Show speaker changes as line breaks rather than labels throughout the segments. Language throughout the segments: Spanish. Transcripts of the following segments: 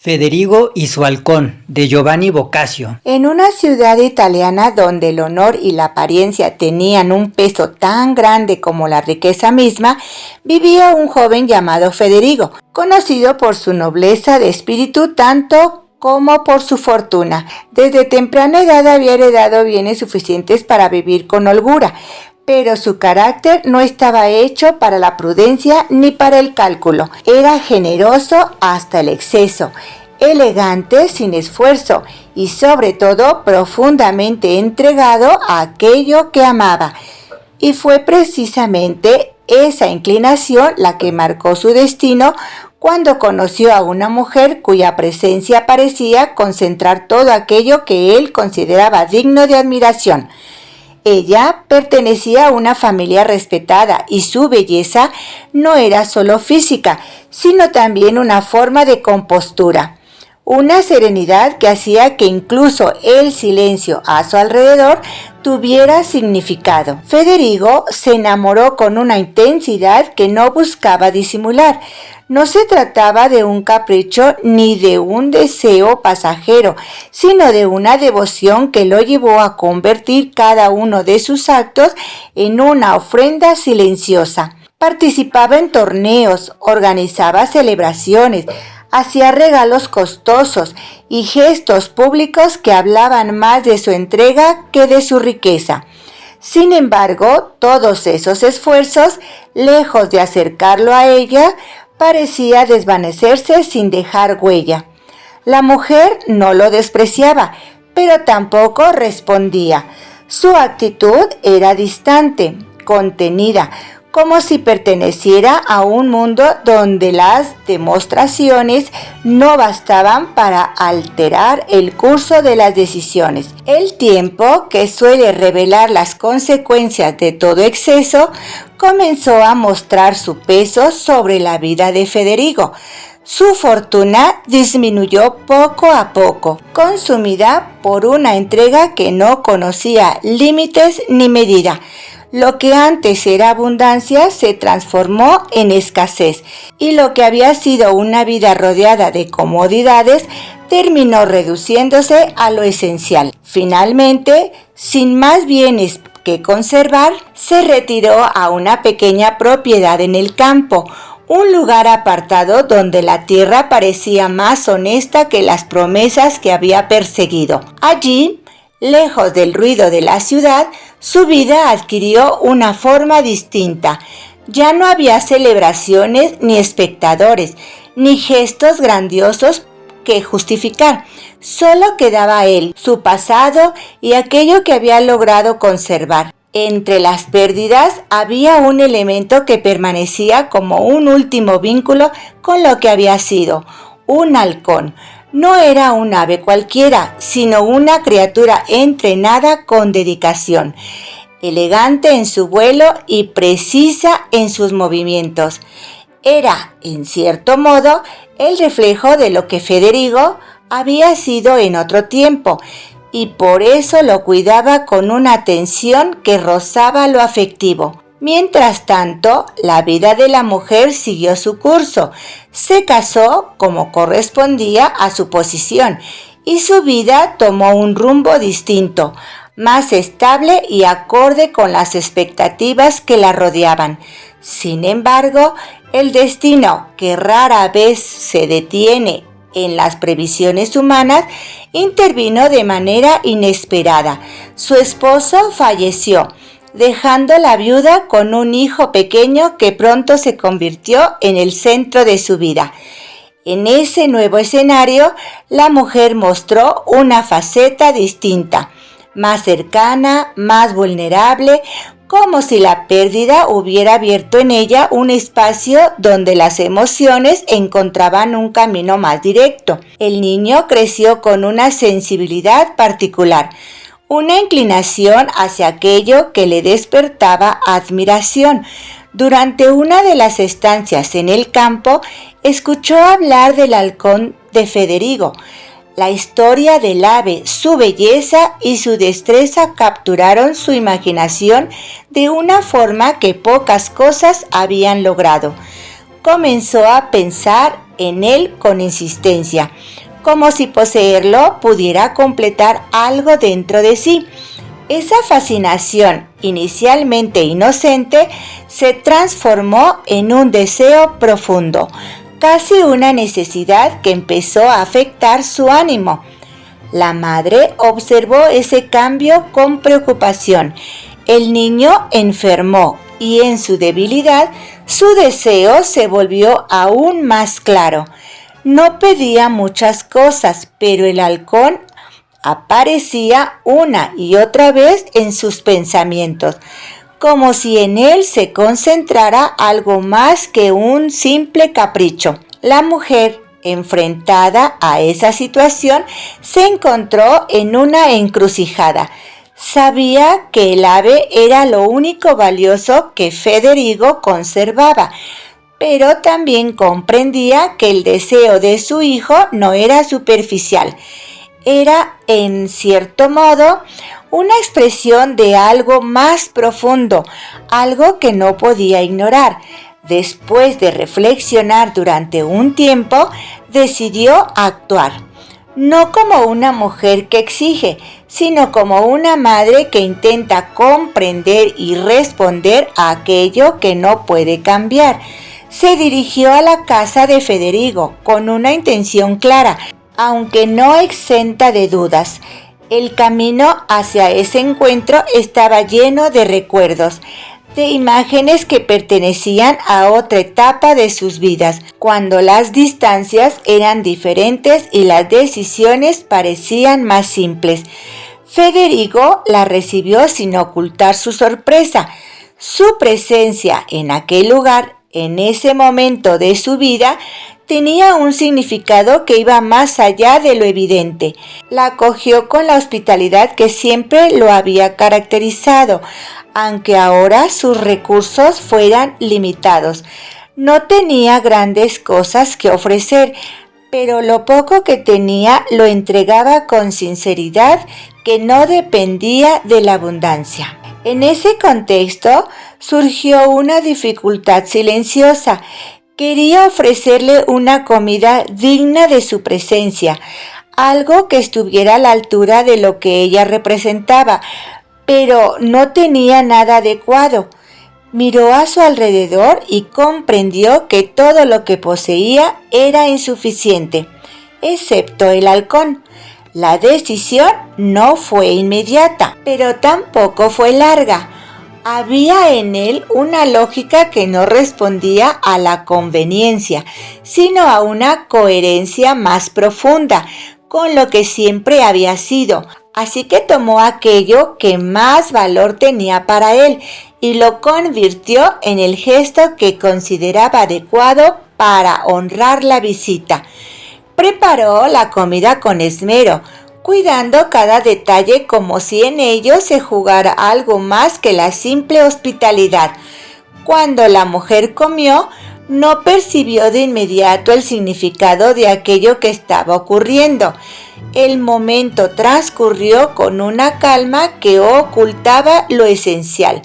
Federigo y su halcón, de Giovanni Boccaccio.
En una ciudad italiana donde el honor y la apariencia tenían un peso tan grande como la riqueza misma, vivía un joven llamado Federigo, conocido por su nobleza de espíritu tanto como por su fortuna. Desde temprana edad había heredado bienes suficientes para vivir con holgura, pero su carácter no estaba hecho para la prudencia ni para el cálculo. Era generoso hasta el exceso, elegante sin esfuerzo y sobre todo profundamente entregado a aquello que amaba. Y fue precisamente esa inclinación la que marcó su destino cuando conoció a una mujer cuya presencia parecía concentrar todo aquello que él consideraba digno de admiración. Ella pertenecía a una familia respetada y su belleza no era solo física, sino también una forma de compostura, una serenidad que hacía que incluso el silencio a su alrededor tuviera significado. Federigo se enamoró con una intensidad que no buscaba disimular. No se trataba de un capricho ni de un deseo pasajero, sino de una devoción que lo llevó a convertir cada uno de sus actos en una ofrenda silenciosa. Participaba en torneos, organizaba celebraciones, hacía regalos costosos y gestos públicos que hablaban más de su entrega que de su riqueza. Sin embargo, todos esos esfuerzos, lejos de acercarlo a ella, parecía desvanecerse sin dejar huella. La mujer no lo despreciaba, pero tampoco respondía. Su actitud era distante, contenida, como si perteneciera a un mundo donde las demostraciones no bastaban para alterar el curso de las decisiones. El tiempo, que suele revelar las consecuencias de todo exceso, comenzó a mostrar su peso sobre la vida de Federigo. Su fortuna disminuyó poco a poco, consumida por una entrega que no conocía límites ni medida. Lo que antes era abundancia se transformó en escasez y lo que había sido una vida rodeada de comodidades terminó reduciéndose a lo esencial. Finalmente, sin más bienes que conservar, se retiró a una pequeña propiedad en el campo, un lugar apartado donde la tierra parecía más honesta que las promesas que había perseguido. Allí, lejos del ruido de la ciudad, su vida adquirió una forma distinta. Ya no había celebraciones ni espectadores, ni gestos grandiosos que justificar. Solo quedaba él, su pasado y aquello que había logrado conservar. Entre las pérdidas había un elemento que permanecía como un último vínculo con lo que había sido, un halcón. No era un ave cualquiera, sino una criatura entrenada con dedicación, elegante en su vuelo y precisa en sus movimientos. Era, en cierto modo, el reflejo de lo que Federigo había sido en otro tiempo, y por eso lo cuidaba con una atención que rozaba lo afectivo. Mientras tanto, la vida de la mujer siguió su curso. Se casó como correspondía a su posición y su vida tomó un rumbo distinto, más estable y acorde con las expectativas que la rodeaban. Sin embargo, el destino, que rara vez se detiene en las previsiones humanas, intervino de manera inesperada. Su esposo falleció, dejando la viuda con un hijo pequeño que pronto se convirtió en el centro de su vida. En ese nuevo escenario, la mujer mostró una faceta distinta, más cercana, más vulnerable, como si la pérdida hubiera abierto en ella un espacio donde las emociones encontraban un camino más directo. El niño creció con una sensibilidad particular, una inclinación hacia aquello que le despertaba admiración. Durante una de las estancias en el campo, escuchó hablar del halcón de Federigo. La historia del ave, su belleza y su destreza capturaron su imaginación de una forma que pocas cosas habían logrado. Comenzó a pensar en él con insistencia, como si poseerlo pudiera completar algo dentro de sí. Esa fascinación, inicialmente inocente, se transformó en un deseo profundo, casi una necesidad que empezó a afectar su ánimo. La madre observó ese cambio con preocupación. El niño enfermó y en su debilidad su deseo se volvió aún más claro. No pedía muchas cosas, pero el halcón aparecía una y otra vez en sus pensamientos, como si en él se concentrara algo más que un simple capricho. La mujer, enfrentada a esa situación, se encontró en una encrucijada. Sabía que el ave era lo único valioso que Federigo conservaba, pero también comprendía que el deseo de su hijo no era superficial. Era, en cierto modo, una expresión de algo más profundo, algo que no podía ignorar. Después de reflexionar durante un tiempo, decidió actuar, no como una mujer que exige, sino como una madre que intenta comprender y responder a aquello que no puede cambiar. Se dirigió a la casa de Federigo con una intención clara, aunque no exenta de dudas. El camino hacia ese encuentro estaba lleno de recuerdos, de imágenes que pertenecían a otra etapa de sus vidas, cuando las distancias eran diferentes y las decisiones parecían más simples. Federigo la recibió sin ocultar su sorpresa. Su presencia en aquel lugar, en ese momento de su vida, tenía un significado que iba más allá de lo evidente. La acogió con la hospitalidad que siempre lo había caracterizado, aunque ahora sus recursos fueran limitados. No tenía grandes cosas que ofrecer, pero lo poco que tenía lo entregaba con sinceridad que no dependía de la abundancia. En ese contexto surgió una dificultad silenciosa. Quería ofrecerle una comida digna de su presencia, algo que estuviera a la altura de lo que ella representaba, pero no tenía nada adecuado. Miró a su alrededor y comprendió que todo lo que poseía era insuficiente, excepto el halcón. La decisión no fue inmediata, pero tampoco fue larga. Había en él una lógica que no respondía a la conveniencia, sino a una coherencia más profunda con lo que siempre había sido. Así que tomó aquello que más valor tenía para él y lo convirtió en el gesto que consideraba adecuado para honrar la visita. Preparó la comida con esmero, cuidando cada detalle como si en ello se jugara algo más que la simple hospitalidad. Cuando la mujer comió, no percibió de inmediato el significado de aquello que estaba ocurriendo. El momento transcurrió con una calma que ocultaba lo esencial,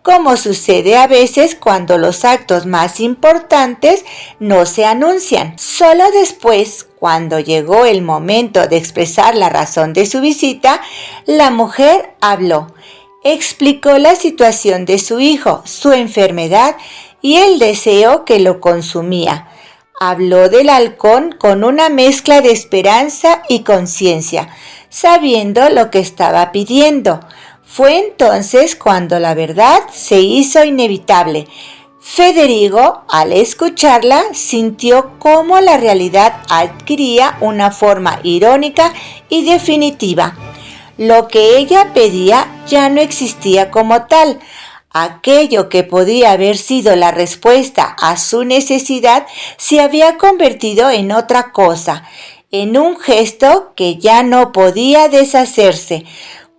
como sucede a veces cuando los actos más importantes no se anuncian. Solo después, cuando llegó el momento de expresar la razón de su visita, la mujer habló. Explicó la situación de su hijo, su enfermedad y el deseo que lo consumía. Habló del halcón con una mezcla de esperanza y conciencia, sabiendo lo que estaba pidiendo. Fue entonces cuando la verdad se hizo inevitable. Federigo, al escucharla, sintió cómo la realidad adquiría una forma irónica y definitiva. Lo que ella pedía ya no existía como tal. Aquello que podía haber sido la respuesta a su necesidad se había convertido en otra cosa, en un gesto que ya no podía deshacerse.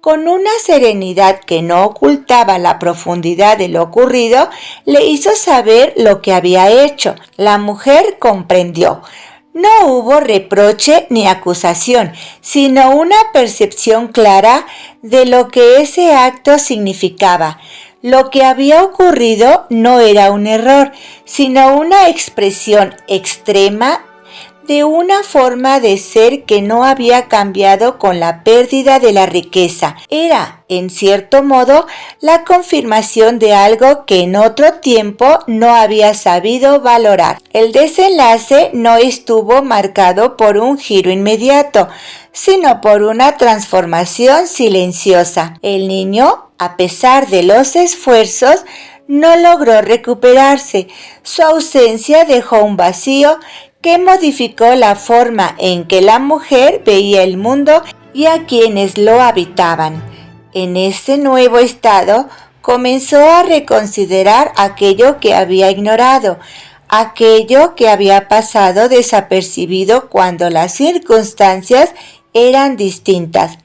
Con una serenidad que no ocultaba la profundidad de lo ocurrido, le hizo saber lo que había hecho. La mujer comprendió. No hubo reproche ni acusación, sino una percepción clara de lo que ese acto significaba. Lo que había ocurrido no era un error, sino una expresión extrema de una forma de ser que no había cambiado con la pérdida de la riqueza. Era, en cierto modo, la confirmación de algo que en otro tiempo no había sabido valorar. El desenlace no estuvo marcado por un giro inmediato, sino por una transformación silenciosa. El niño, a pesar de los esfuerzos, no logró recuperarse. Su ausencia dejó un vacío que modificó la forma en que la mujer veía el mundo y a quienes lo habitaban. En ese nuevo estado comenzó a reconsiderar aquello que había ignorado, aquello que había pasado desapercibido cuando las circunstancias eran distintas.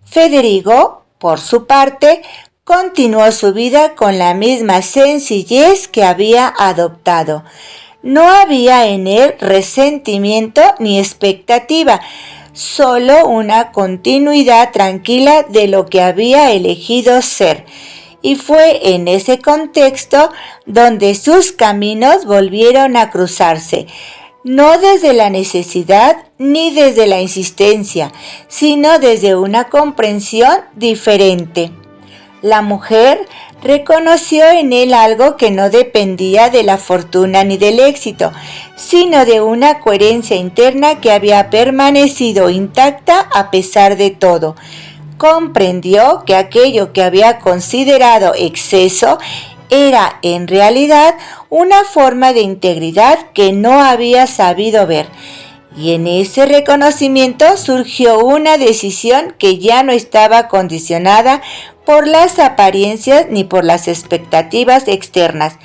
Federigo, por su parte, continuó su vida con la misma sencillez que había adoptado. No había en él resentimiento ni expectativa, solo una continuidad tranquila de lo que había elegido ser. Y fue en ese contexto donde sus caminos volvieron a cruzarse, no desde la necesidad ni desde la insistencia, sino desde una comprensión diferente. La mujer reconoció en él algo que no dependía de la fortuna ni del éxito, sino de una coherencia interna que había permanecido intacta a pesar de todo. Comprendió que aquello que había considerado exceso era en realidad una forma de integridad que no había sabido ver. Y en ese reconocimiento surgió una decisión que ya no estaba condicionada por las apariencias ni por las expectativas externas.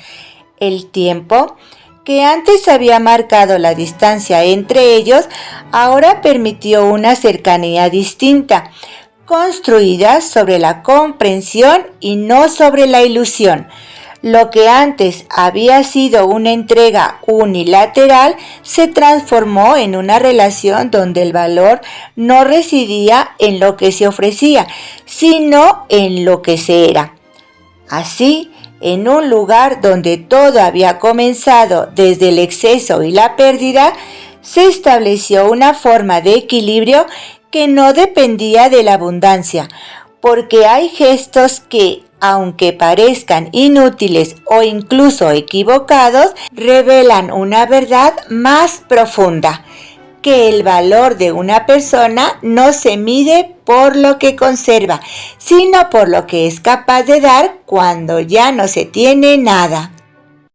El tiempo, que antes había marcado la distancia entre ellos, ahora permitió una cercanía distinta, construida sobre la comprensión y no sobre la ilusión. Lo que antes había sido una entrega unilateral se transformó en una relación donde el valor no residía en lo que se ofrecía, sino en lo que se era. Así, en un lugar donde todo había comenzado desde el exceso y la pérdida, se estableció una forma de equilibrio que no dependía de la abundancia, porque hay gestos que, aunque parezcan inútiles o incluso equivocados, revelan una verdad más profunda, que el valor de una persona no se mide por lo que conserva, sino por lo que es capaz de dar cuando ya no se tiene nada.